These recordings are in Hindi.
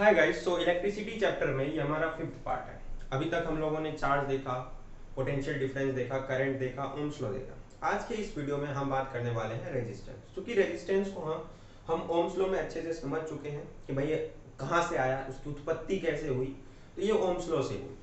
हाय गाइस, सो इलेक्ट्रिसिटी चैप्टर में ये हमारा 5th पार्ट है। अभी तक हम लोगों ने चार्ज देखा, पोटेंशियल डिफरेंस देखा, करंट देखा, ओम्स लॉ देखा। आज के इस वीडियो में हम बात करने वाले हैं रेजिस्टेंस। क्योंकि रेजिस्टेंस को हम ओम्स लॉ में अच्छे से समझ चुके हैं कि भाई ये कहाँ से आया, उसकी उत्पत्ति कैसे हुई, तो ये ओम्स लॉ से हुई।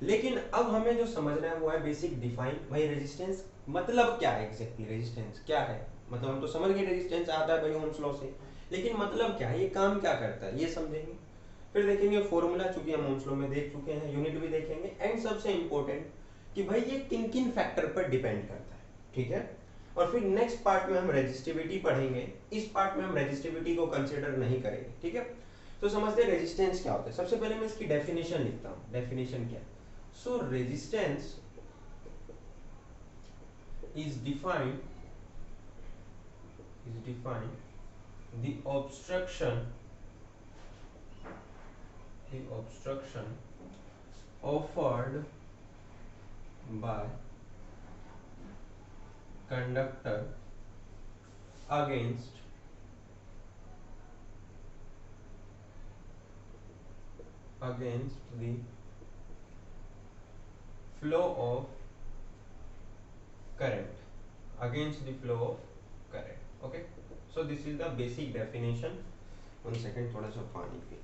लेकिन अब हमें जो समझना है वो है बेसिक डिफाइन। भाई रेजिस्टेंस मतलब क्या है, एग्जैक्टली रेजिस्टेंस क्या है। मतलब हम तो समझ गए रेजिस्टेंस आता है भाई ओम्स लॉ से, लेकिन मतलब क्या है, ये काम क्या करता है, ये समझेंगे। फिर देखेंगे फॉर्मूला, चूंकि हम ओम्स लॉ में देख चुके हैं, यूनिट भी देखेंगे, एंड सबसे इंपॉर्टेंट कि भाई ये किन किन फैक्टर पर डिपेंड करता है। ठीक है। और फिर नेक्स्ट पार्ट में हम रेजिस्टिविटी पढ़ेंगे। इस पार्ट में हम रेजिस्टिविटी को कंसीडर नहीं करेंगे। ठीक है। तो समझते हैं रेजिस्टेंस क्या होता है। सबसे पहले मैं इसकी डेफिनेशन लिखता हूँ। डेफिनेशन क्या है? सो resistance is defined the obstruction offered by conductor against the flow of current, okay. So this is the basic definition. 1 second, थोड़ा सा पानी पी।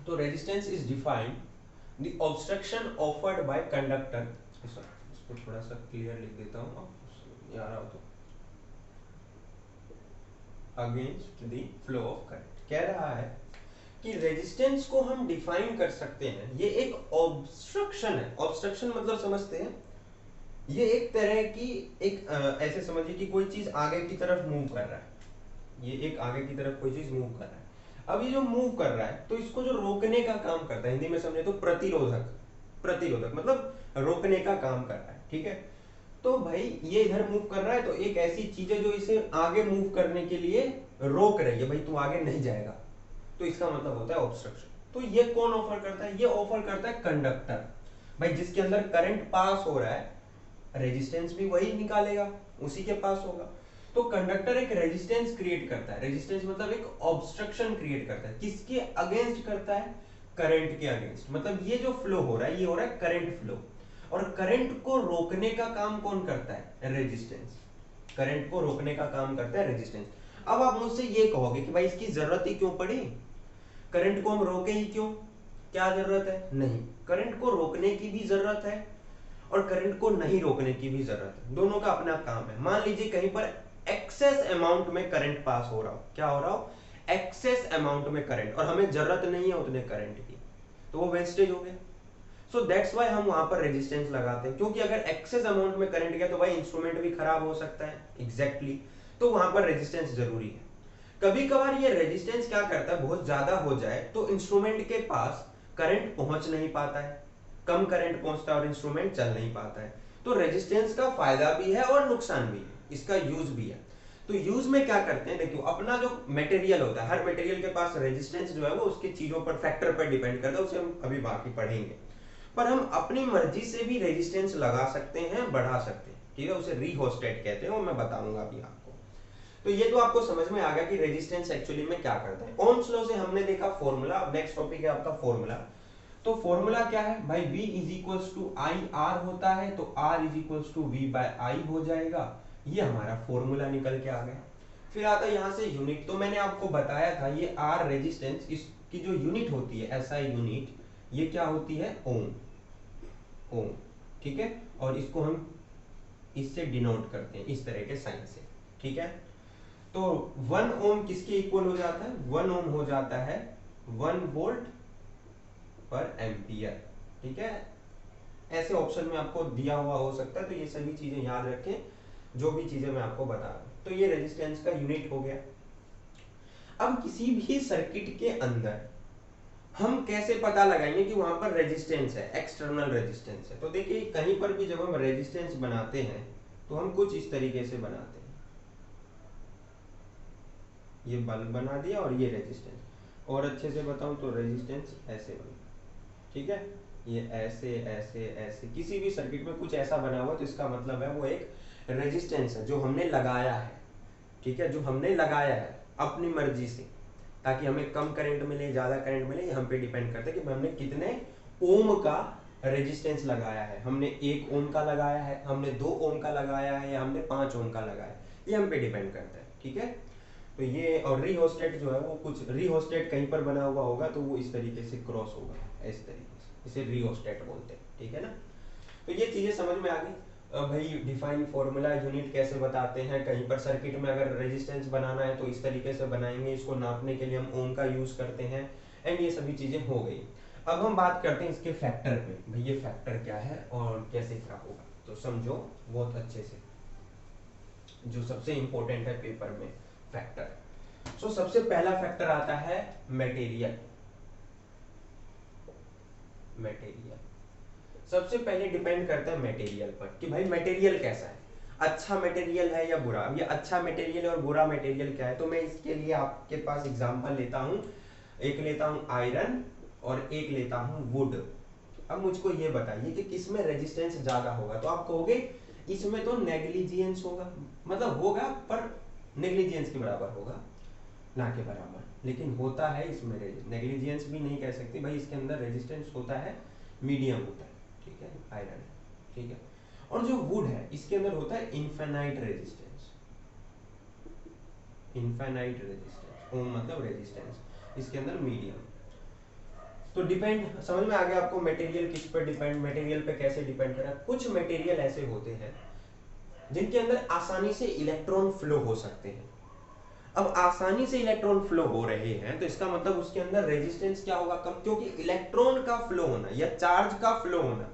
तो resistance is defined the obstruction offered by conductor. इसको थोड़ा सा क्लियर लिख देता हूँ, नहीं आ रहा हो तो। Against the flow of current कह रहा है कि रेजिस्टेंस को हम डिफाइन कर सकते हैं, ये एक ऑब्स्ट्रक्शन है। ऑब्स्ट्रक्शन मतलब समझते हैं, ये एक तरह की ऐसे समझिए कि कोई चीज आगे की तरफ मूव कर रहा है। ये एक आगे की तरफ कोई चीज मूव कर रहा है। अब ये जो मूव कर रहा है, तो इसको जो रोकने का काम करता है, हिंदी में समझे तो प्रतिरोधक। प्रतिरोधक मतलब रोकने का काम कर रहा है। ठीक है। तो भाई ये इधर मूव कर रहा है, तो एक ऐसी चीज है जो इसे आगे मूव करने के लिए रोक रही है, भाई तू आगे नहीं जाएगा। तो इसका मतलब होता है ऑब्स्ट्रक्शन। तो ये कौन ऑफर करता है? ये ऑफर करता है कंडक्टर। भाई जिसके अंदर करंट पास हो रहा है, रेजिस्टेंस भी वही निकालेगा, उसी के पास होगा। तो कंडक्टर एक रेजिस्टेंस क्रिएट करता है। रेजिस्टेंस मतलब एक ऑब्स्ट्रक्शन क्रिएट करता है। किसके अगेंस्ट करता है? करंट के अगेंस्ट। मतलब ये जो फ्लो हो रहा है, ये हो रहा है करंट फ्लो। और करंट को रोकने का काम कौन करता है? रेजिस्टेंस। करंट को रोकने का काम करता है रेजिस्टेंस। अब आप मुझसे ये कहोगे कि भाई इसकी जरूरत ही क्यों पड़ी, करंट को हम रोके ही क्यों, क्या जरूरत है? नहीं, करंट को रोकने की भी जरूरत है और करंट को नहीं रोकने की भी जरूरत है। दोनों का अपना काम है। मान लीजिए कहीं पर एक्सेस अमाउंट में करंट पास हो रहा हो, क्या हो रहा हो? एक्सेस अमाउंट में करंट, और हमें जरूरत नहीं है उतने करंट की, तो वो वेस्टेज हो गया। सो दैट्स वाई हम वहां पर रेजिस्टेंस लगाते हैं, क्योंकि अगर एक्सेस अमाउंट में करंट गया तो भाई इंस्ट्रूमेंट भी खराब हो सकता है। एग्जैक्टली तो वहां पर रेजिस्टेंस जरूरी है। कभी कभार ये रेजिस्टेंस क्या करता है, बहुत ज्यादा हो जाए तो इंस्ट्रूमेंट के पास करंट पहुंच नहीं पाता है, कम करंट पहुंचता है और इंस्ट्रूमेंट चल नहीं पाता है। तो रेजिस्टेंस का फायदा भी है और नुकसान भी है, इसका यूज भी है। तो यूज में क्या करते हैं, देखियो अपना जो मटेरियल होता है, हर मटेरियल के पास रेजिस्टेंस जो है वो उसकी चीजों पर, फैक्टर पर डिपेंड करता है, उसे हम अभी बाकी पढ़ेंगे। पर हम अपनी मर्जी से भी रेजिस्टेंस लगा सकते हैं, बढ़ा सकते हैं। ठीक है, उसे रिहोस्टेट कहते हैं, वो मैं बताऊंगा अभी आपको। तो ये तो आपको समझ में आ गया कि रेजिस्टेंस एक्चुअली में क्या करता है। ओम्स लॉ से हमने देखा फॉर्मूला। अब नेक्स्ट टॉपिक है आपका फॉर्मूला। तो फॉर्मूला क्या है भाई? V is equals to I R होता है, तो R is equals to V by I हो जाएगा। ये हमारा फॉर्मूला निकल के आ गया। फिर आता है यहाँ से यूनिट। तो मैंने आपको बताया था ये R रेजिस्टेंस, इसकी जो यूनिट होती है, SI यूनिट, ये क्या होती है? ओम। ओम। ठीक है। और इसको हम इससे डिनोट करते हैं इस तरह के साइन से। ठीक है। तो 1 ओम किसके इक्वल हो जाता है? 1 ओम हो जाता है 1 वोल्ट पर एम्पियर। ठीक है। ऐसे ऑप्शन में आपको दिया हुआ हो सकता है, तो ये सभी चीजें याद रखें जो भी चीजें मैं आपको बता रहा हूं। तो ये रेजिस्टेंस का यूनिट हो गया। अब किसी भी सर्किट के अंदर हम कैसे पता लगाएंगे कि वहां पर रेजिस्टेंस है, एक्सटर्नल रेजिस्टेंस है? तो देखिए कहीं पर भी जब हम रेजिस्टेंस बनाते हैं तो हम कुछ इस तरीके से बनाते हैं। ये बल्ब बना दिया और ये रेजिस्टेंस। और अच्छे से बताऊं तो रेजिस्टेंस ऐसे बना। ठीक है, ये ऐसे ऐसे ऐसे किसी भी सर्किट में कुछ ऐसा बना हुआ तो इसका मतलब है वो एक रेजिस्टेंस है जो हमने लगाया है, ठीक है, जो हमने लगाया है अपनी मर्जी से, ताकि हमें कम करंट मिले ज़्यादा करंट मिले, ये हम पे डिपेंड करता है कि हमने कितने ओम का रेजिस्टेंस लगाया है। हमने 1 ओम का लगाया है, हमने 2 ओम का लगाया है, या हमने 5 ओम का लगाया है, ये हम पे डिपेंड करता है, ठीक है। तो ये और रीहोस्टेट जो है वो कुछ रीहोस्टेट कहीं पर बना हुआ होगा तो वो इस तरीके से क्रॉस होगा, इस तरीके से, इसे रीहोस्टेट बोलते हैं, ठीक है ना। तो ये चीजें समझ में आ गई। भाई डिफाइन फॉर्मूला यूनिट कैसे बताते हैं, कहीं पर सर्किट में अगर रेजिस्टेंस बनाना है तो इस तरीके से बनाएंगे, इसको नापने के लिए हम ओम का यूज करते हैं, एंड ये सभी चीजें हो गई। अब हम बात करते हैं इसके फैक्टर पे, भाई ये फैक्टर क्या है और कैसे क्या होगा, तो समझो बहुत अच्छे से, जो सबसे इंपॉर्टेंट है पेपर में फैक्टर। सो सबसे पहला फैक्टर आता है मटेरियल। मटेरियल सबसे पहले डिपेंड करता है मटेरियल पर कि भाई मटेरियल कैसा है, अच्छा मटेरियल है या बुरा। अब ये अच्छा मटेरियल और बुरा मटेरियल क्या है, तो मैं इसके लिए आपके पास एग्जांपल लेता हूँ, एक लेता हूँ आयरन और एक लेता हूँ वुड। अब मुझको ये बताइए कि किसमें रेजिस्टेंस ज्यादा होगा, तो आप कहोगे इसमें तो नेग्लिजियंस होगा, मतलब होगा पर नेग्लिजियंस के बराबर होगा, ना के बराबर, लेकिन होता है इसमें नेग्लिजियंस भी नहीं कह सकते भाई, इसके अंदर रेजिस्टेंस होता है, मीडियम होता है, ठीक है, आयरन, ठीक है। और जो वुड है इसके अंदर होता है इनफाइनाइट रेजिस्टेंस, इनफाइनाइट रेजिस्टेंस, ओम मतलब रेजिस्टेंस, इसके अंदर मीडियम। तो डिपेंड समझ में आ गया आपको, मटेरियल किस पर डिपेंड, मटेरियल पे कैसे डिपेंड करा। कुछ मटेरियल ऐसे होते हैं जिनके अंदर आसानी से इलेक्ट्रॉन फ्लो हो सकते हैं। अब आसानी से इलेक्ट्रॉन फ्लो हो रहे हैं तो इसका मतलब उसके अंदर रेजिस्टेंस क्या होगा, कम, क्योंकि इलेक्ट्रॉन का फ्लो होना या चार्ज का फ्लो होना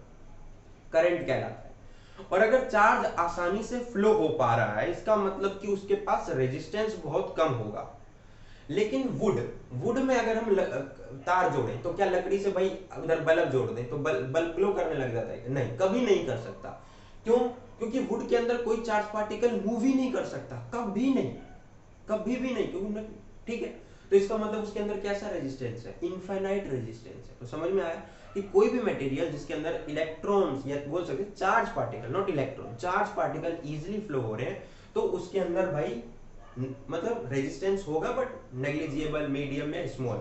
करंट कहलाता है। और अगर चार्ज आसानी से फ्लो हो पा रहा है इसका मतलब कि उसके पास रेजिस्टेंस बहुत कम होगा। लेकिन वुड, वुड में अगर हम तार जोड़ें तो क्या लकड़ी से भाई उधर बल्ब जोड़ दें तो बल्ब ग्लो करने लग जाता है? नहीं, कभी नहीं कर सकता। क्यों? क्योंकि वुड के अंदर कोई चार्ज पार्टिकल मूव ही नहीं कर सकता, कभी नहीं, कभी भी नहीं, क्योंकि ठीक है। तो इसका मतलब उसके अंदर कैसा रेजिस्टेंस है, इनफाइनाइट रेजिस्टेंस है। तो समझ में आया कि कोई भी मटेरियल जिसके अंदर इलेक्ट्रॉन्स या बोल सकते charge particle, not electron, charge particle easily flow हो रहे हैं तो उसके अंदर भाई मतलब रेजिस्टेंस होगा, बट नेग्लिजिबल, मीडियम या स्मॉल,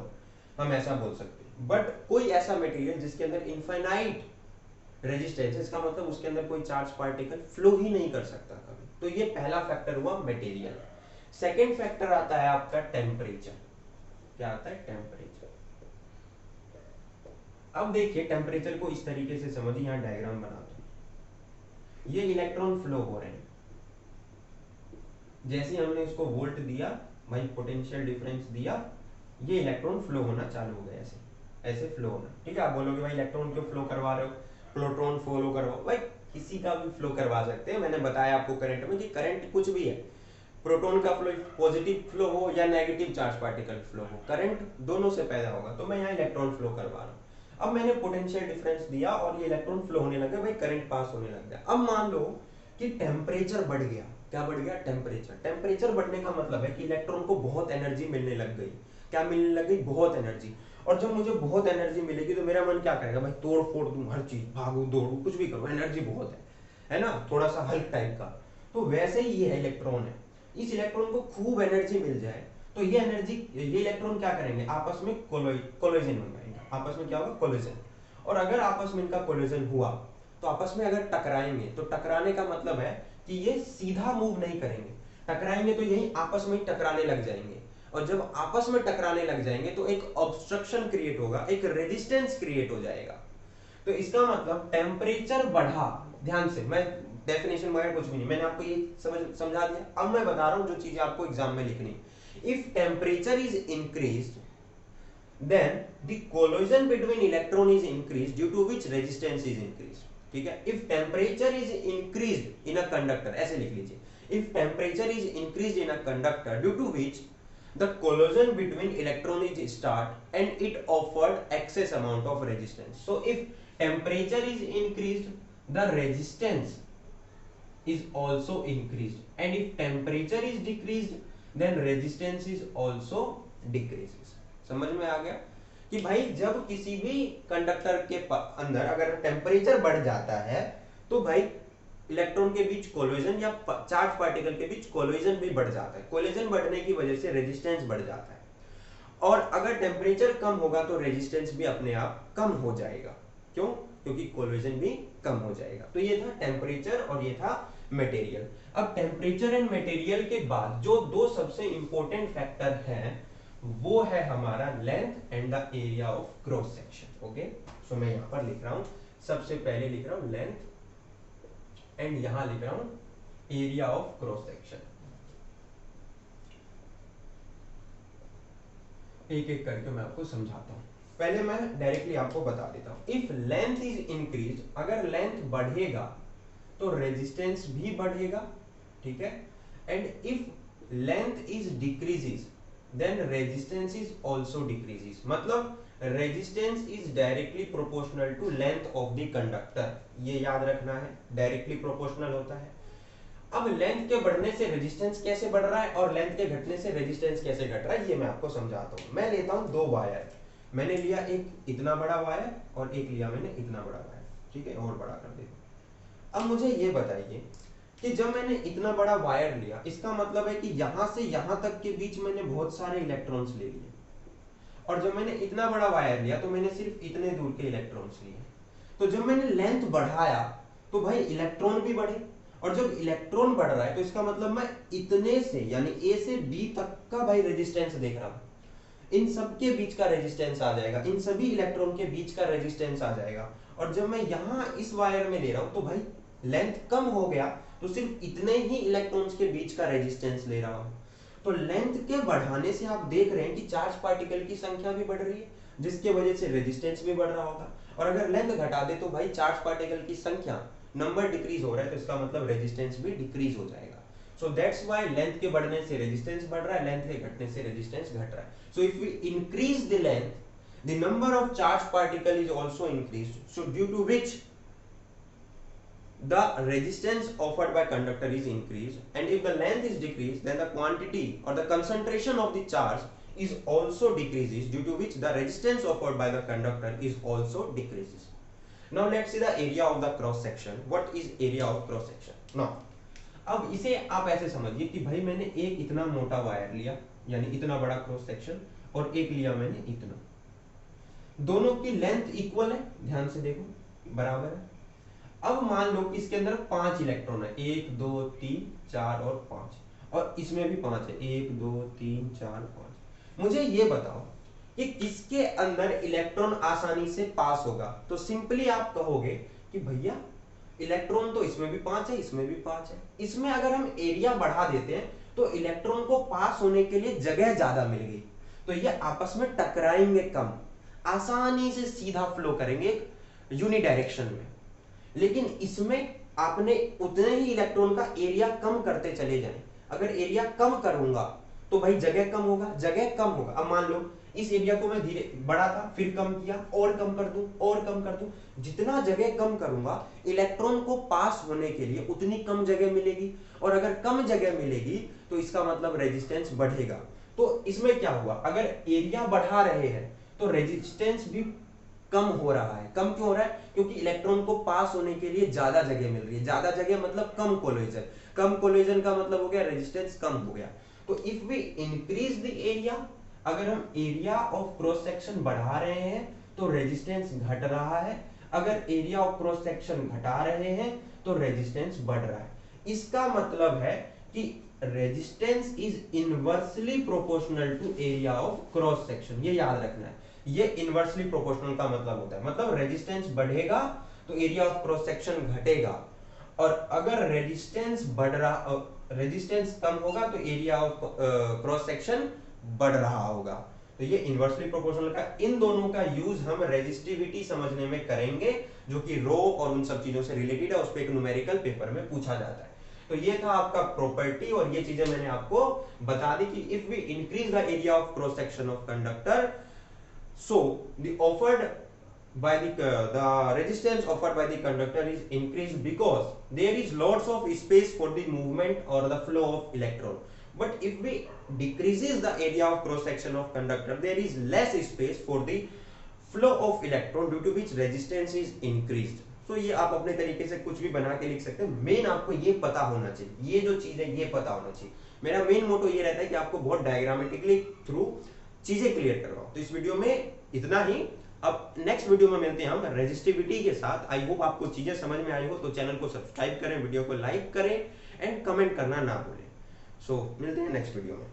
हम ऐसा बोल सकते हैं। बट कोई ऐसा मटेरियल जिसके अंदर इनफाइनाइट रेजिस्टेंस है, इसका मतलब उसके अंदर कोई चार्ज पार्टिकल फ्लो ही नहीं कर सकता कभी। तो ये पहला फैक्टर हुआ मटेरियल। सेकेंड फैक्टर आता है आपका टेम्परेचर। क्या आता है? टेम्परेचर। अब देखिए टेम्परेचर को इस तरीके से समझिए, यहां डायग्राम बनाते हैं, ये इलेक्ट्रॉन फ्लो हो रहे हैं, जैसे हमने इसको वोल्ट दिया भाई, पोटेंशियल डिफरेंस दिया, ये इलेक्ट्रॉन फ्लो होना चालू हो गया, ऐसे ऐसे फ्लो होना, ठीक है। आप बोलोगे भाई इलेक्ट्रॉन क्यों फ्लो करवा रहे हो, प्रोटॉन फ्लो करवाओ, भाई किसी का भी फ्लो करवा सकते हैं। मैंने बताया आपको करंट में कि करंट कुछ भी है, प्रोटॉन का फ्लो पॉजिटिव फ्लो हो या नेगेटिव चार्ज पार्टिकल फ्लो हो, करंट दोनों से पैदा होगा। तो मैं यहाँ इलेक्ट्रॉन फ्लो करवा रहा हूँ, अब मैंने पोटेंशियल डिफरेंस दिया और ये इलेक्ट्रॉन फ्लो होने लगा, भाई करंट पास होने लग गया। अब मान लो कि टेम्परेचर बढ़ गया, क्या बढ़ गया? टेम्परेचर। टेम्परेचर बढ़ने का मतलब है कि इलेक्ट्रॉन को बहुत एनर्जी मिलने लग गई। क्या मिलने लग गई? बहुत एनर्जी। और जब मुझे बहुत एनर्जी मिलेगी तो मेरा मन क्या करेगा भाई, तोड़ फोड़ दूं हर चीज, भागू दौड़ू कुछ भी करूं, एनर्जी बहुत है ना, थोड़ा सा हल्क टाइप का। तो वैसे ही ये इलेक्ट्रॉन है, इस इलेक्ट्रॉन को खूब एनर्जी मिल जाए तो ये एनर्जी, ये इलेक्ट्रॉन क्या करेंगे, आपस में कोलिजन होंगे, आपस में क्या होगा? कोलिजन। और अगर आपस में इनका कोलिजन हुआ तो आपस में अगर टकराएंगे तो टकराने का मतलब है कि ये सीधा मूव नहीं करेंगे, टकराएंगे तो यही आपस में टकराने लग जाएंगे। और जब आपस में टकराने लग जाएंगे तो एक ऑब्स्ट्रक्शन क्रिएट होगा, एक रेजिस्टेंस क्रिएट हो जाएगा। तो इसका मतलब टेम्परेचर बढ़ा, ध्यान से, मैं डेफिनेशन वगैरह कुछ भी नहीं, मैंने आपको ये समझा दिया। अब मैं बता रहा हूं जो चीजें आपको एग्जाम में लिखनी। If temperature is increased then the collision between electron is increased due to which resistance is increased, ठीक है। if temperature is increased in a conductor, ऐसे लिख लीजिए, if temperature is increased in a conductor due to which the collision between electron is start and it offered excess amount of resistance. So if temperature is increased the resistance is also increased, and if temperature is decreased then resistance is also decreases. समझ में आ गया कि भाई जब किसी भी कंडक्टर के अंदर अगर टेम्परेचर बढ़ जाता है तो भाई इलेक्ट्रॉन के बीच कोलिजन या चार्ज पार्टिकल के बीच कोलिजन भी बढ़ जाता है। कोलिजन बढ़ने की वजह से रेजिस्टेंस बढ़ जाता है, और अगर टेम्परेचर कम होगा तो रेजिस्टेंस भी अपने आप कम हो जाएगा। क्यों? क्योंकि कोलिजन भी कम हो जाएगा। तो ये था टेम्परेचर और ये था मटेरियल। अब टेम्परेचर एंड मटेरियल के बाद जो दो सबसे इंपॉर्टेंट फैक्टर हैं वो है हमारा length and the area of cross section. Okay, so मैं यहां पर लिख रहा हूं, सबसे पहले लिख रहा हूं लेंथ एंड यहां लिख रहा हूं एरिया ऑफ क्रॉस सेक्शन। एक एक करके मैं आपको समझाता हूं। पहले मैं डायरेक्टली आपको बता देता हूं। इफ लेंथ इज इंक्रीज, अगर लेंथ बढ़ेगा तो रेजिस्टेंस भी बढ़ेगा, ठीक है। And if length is decreases then resistance is also decreases. मतलब resistance is directly proportional to length of the conductor, ये याद रखना है, डायरेक्टली प्रोपोर्शनल होता है। अब लेंथ के बढ़ने से रेजिस्टेंस कैसे बढ़ रहा है और लेंथ के घटने से रेजिस्टेंस कैसे घट रहा है ये मैं आपको समझाता हूं। मैं लेता हूं दो वायर, मैंने लिया एक इतना बड़ा वायर और एक लिया मैंने इतना बड़ा वायर, ठीक है, और बड़ा कर देता। अब मुझे ये बताइए कि जब मैंने इतना बड़ा वायर लिया, इसका मतलब है कि यहां से यहां तक के बीच मैंने बहुत सारे इलेक्ट्रॉन्स ले लिए, और जब मैंने इतना बड़ा वायर लिया तो मैंने सिर्फ इतने दूर के इलेक्ट्रॉन्स लिए। तो जब मैंने लेंथ बढ़ाया तो भाई इलेक्ट्रॉन भी बढ़े, और जब इलेक्ट्रॉन बढ़ रहा है तो इसका मतलब मैं इतने से यानी ए से बी तक का भाई रेजिस्टेंस देख रहा हूं। इन सब के बीच का रेजिस्टेंस आ जाएगा, इन सभी इलेक्ट्रॉन के बीच का रेजिस्टेंस आ जाएगा। और जब मैं यहां इस वायर में ले रहा हूं तो भाई लेंथ कम हो गया तो सिर्फ इतने ही इलेक्ट्रॉन्स के बीच का रेजिस्टेंस ले रहा हूं। तो लेंथ के बढ़ाने से आप देख रहे हैं कि चार्ज पार्टिकल की संख्या भी बढ़ रही है, जिसके वजह से रेजिस्टेंस भी बढ़ रहा होगा। और अगर लेंथ घटा दे तो भाई चार्ज पार्टिकल की संख्या, नंबर डिक्रीज हो रहा है, तो इसका मतलब रेजिस्टेंस भी डिक्रीज हो जाएगा। सो दैट्स व्हाई लेंथ के बढ़ने से रेजिस्टेंस बढ़ रहा है, लेंथ के घटने से रेजिस्टेंस घट रहा है। So if we increase the length, the number of charged particle is also increased, so due to which the resistance offered by conductor is increased, and if the length is decreased then the quantity or the concentration of the charge is also decreases, due to which the resistance offered by the conductor is also decreases. Now let's see the area of the cross section. What is area of cross section? Now अब इसे आप ऐसे समझिए कि भाई मैंने एक इतना मोटा वायर लिया यानी इतना बड़ा क्रॉस सेक्शन, और एक लिया मैंने इतना, दोनों की लेंथ इक्वल है, ध्यान से देखो बराबर है। अब मान लो कि इसके अंदर 5 इलेक्ट्रॉन है, 1 2 3 4 और 5, और इसमें भी 5 है, 1 2 3 4 5। मुझे ये बताओ कि किसके अंदर इलेक्ट्रॉन आसानी से पास होगा? तो सिंपली आप कहोगे कि भैया इलेक्ट्रॉन तो इसमें भी 5 है, इसमें भी 5 है। इसमें अगर हम एरिया बढ़ा देते हैं तो इलेक्ट्रॉन को पास होने के लिए जगह ज्यादा मिल गई, तो ये आपस में टकराएंगे कम, आसानी से सीधा फ्लो करेंगे यूनिडायरेक्शन में। लेकिन इसमें आपने उतने ही इलेक्ट्रॉन का एरिया कम करते चले जाएं। अगर एरिया कम करूंगा तो भाई जगह कम होगा, जगह कम होगा। अब मान लो इस एरिया को मैं धीरे बड़ा था, फिर कम किया, और कम कर दूं, और कम कर दूं, जितना जगह कम करूंगा इलेक्ट्रॉन को पास होने के लिए उतनी कम जगह मिलेगी, और अगर कम जगह मिलेगी तो इसका मतलब रेजिस्टेंस बढ़ेगा। तो इसमें क्या हुआ, अगर एरिया बढ़ा रहे हैं तो रेजिस्टेंस भी कम हो रहा है। कम क्यों हो रहा है? क्योंकि इलेक्ट्रॉन को पास होने के लिए ज्यादा जगह मिल रही है। ज्यादा जगह मतलब कम कोलिजन, कम कोलिजन का मतलब हो गया रेजिस्टेंस कम हो गया। तो if we increase the area, अगर हम एरिया ऑफ क्रॉस सेक्शन बढ़ा रहे हैं तो रेजिस्टेंस घट रहा है, अगर एरिया ऑफ क्रॉस सेक्शन घटा रहे हैं तो रेजिस्टेंस बढ़ रहा है। इसका मतलब है कि resistance is inversely proportional to area of cross section, ये याद रखना है। ये इनवर्सली प्रोपोर्शनल का मतलब होता है, मतलब रेजिस्टेंस बढ़ेगा तो एरिया ऑफ क्रॉस सेक्शन घटेगा, और अगर रेजिस्टेंस बढ़ रहा, रेजिस्टेंस कम होगा तो एरिया ऑफ क्रॉस सेक्शन बढ़ रहा होगा। तो ये इनवर्सली प्रोपोर्शनल का, इन दोनों का यूज हम रेजिस्टिविटी समझने में करेंगे, जो कि रो और उन सब चीजों से रिलेटेड है, उस पर एक न्यूमेरिकल पेपर में पूछा जाता है। तो ये था आपका प्रॉपर्टी, और ये चीजें मैंने आपको बता दी कि if we increase the area of cross section of conductor, so the offered by the resistance offered by the conductor is increased because there is lots of space for the movement or the flow of electron. But if we decreases the area of cross section of conductor, there is less space for the flow of electron due to which resistance is increased. तो ये आप अपने तरीके से कुछ भी बना के लिख सकते हैं, मेन आपको ये पता होना चाहिए, ये जो चीज है ये पता होना चाहिए। मेरा मेन मोटो ये रहता है कि आपको बहुत डायग्रामेटिकली थ्रू चीजें क्लियर करवाओ। तो इस वीडियो में इतना ही। अब नेक्स्ट वीडियो में मिलते हैं हम रेजिस्टिविटी के साथ। आई होप आपको चीजें समझ में आई हो, तो चैनल को सब्सक्राइब करें, वीडियो को लाइक करें एंड कमेंट करना ना भूलें। सो मिलते हैं नेक्स्ट वीडियो में।